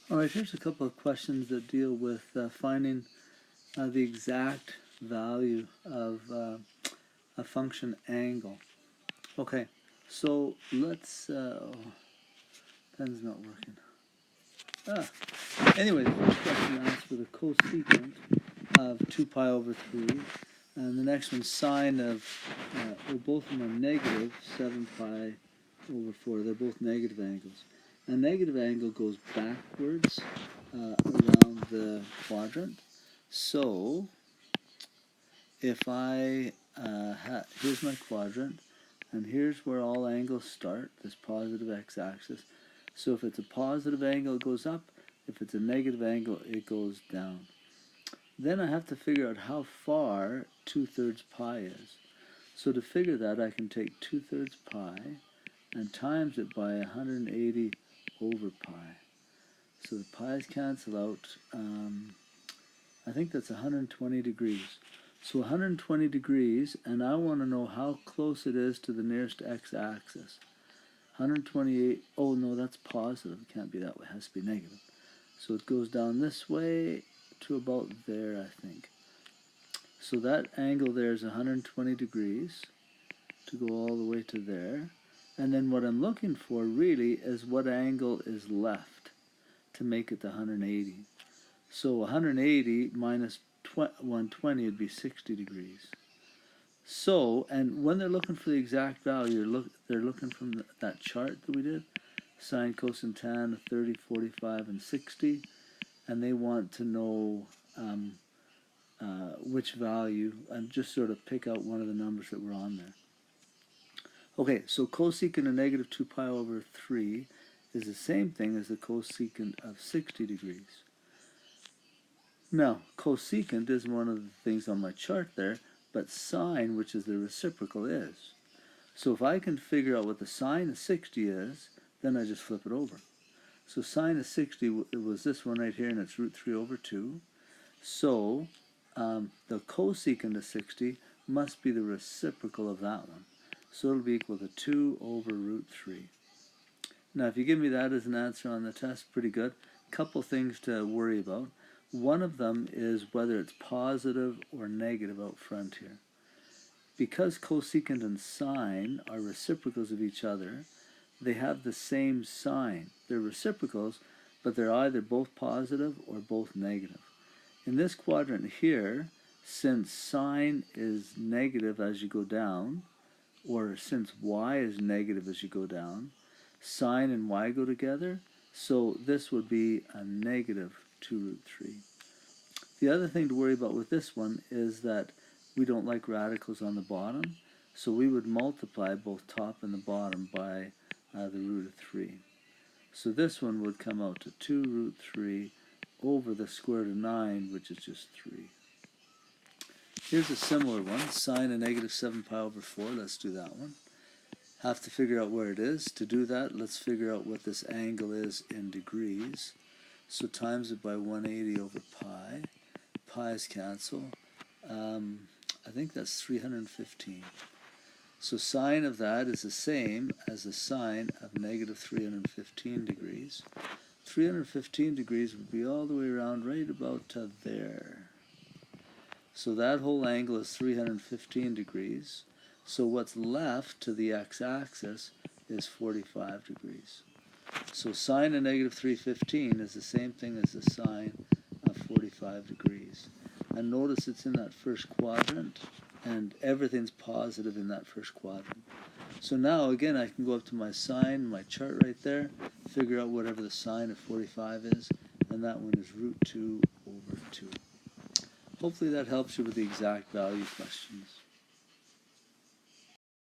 All right, here's a couple of questions that deal with finding the exact value of a function angle. Okay, so let's, pen's not working. Anyway, the first question asks for the cosecant of 2 pi over 3, and the next one sine of, well, both of them are negative 7 pi over 4. They're both negative angles. A negative angle goes backwards around the quadrant. So if I, here's my quadrant, and here's where all angles start, this positive x-axis. So if it's a positive angle, it goes up. If it's a negative angle, it goes down. Then I have to figure out how far 2/3 pi is. So to figure that, I can take 2/3 pi and times it by 180 over pi. So the pi's cancel out. I think that's 120 degrees. So 120 degrees, and I want to know how close it is to the nearest x-axis. 128, oh no, that's positive. It can't be that way. It has to be negative. So it goes down this way to about there, I think. So that angle there is 120 degrees to go all the way to there. And then what I'm looking for really is what angle is left to make it to 180. So 180 minus 120 would be 60 degrees. So, and when they're looking for the exact value, they're looking from that chart that we did, sine, cosine, tan of 30, 45, and 60, and they want to know which value, and just sort of pick out one of the numbers that were on there. Okay, so cosecant of negative 2 pi over 3 is the same thing as the cosecant of 60 degrees. Now, cosecant isn't one of the things on my chart there, but sine, which is the reciprocal, is. So if I can figure out what the sine of 60 is, then I just flip it over. So sine of 60 was this one right here, and it's root 3 over 2. So the cosecant of 60 must be the reciprocal of that one. So it'll be equal to 2 over root 3. Now, if you give me that as an answer on the test, pretty good. Couple things to worry about. One of them is whether it's positive or negative out front here. Because cosecant and sine are reciprocals of each other, they have the same sign. They're reciprocals, but they're either both positive or both negative. In this quadrant here, since sine is negative as you go down, or since y is negative as you go down, sine and y go together, so this would be a negative 2 root 3. The other thing to worry about with this one is that we don't like radicals on the bottom, so we would multiply both top and the bottom by the root of 3. So this one would come out to 2 root 3 over the square root of 9, which is just 3. Here's a similar one, sine of negative 7 pi over 4. Let's do that one. Have to figure out where it is. To do that, let's figure out what this angle is in degrees. So times it by 180 over pi. Pi's cancel. I think that's 315. So sine of that is the same as the sine of negative 315 degrees. 315 degrees would be all the way around right about to there. So that whole angle is 315 degrees. So what's left to the x-axis is 45 degrees. So sine of negative 315 is the same thing as the sine of 45 degrees. And notice it's in that first quadrant, and everything's positive in that first quadrant. So now, again, I can go up to my sine, my chart right there, figure out whatever the sine of 45 is, and that one is root 2 over 2. Hopefully that helps you with the exact value questions.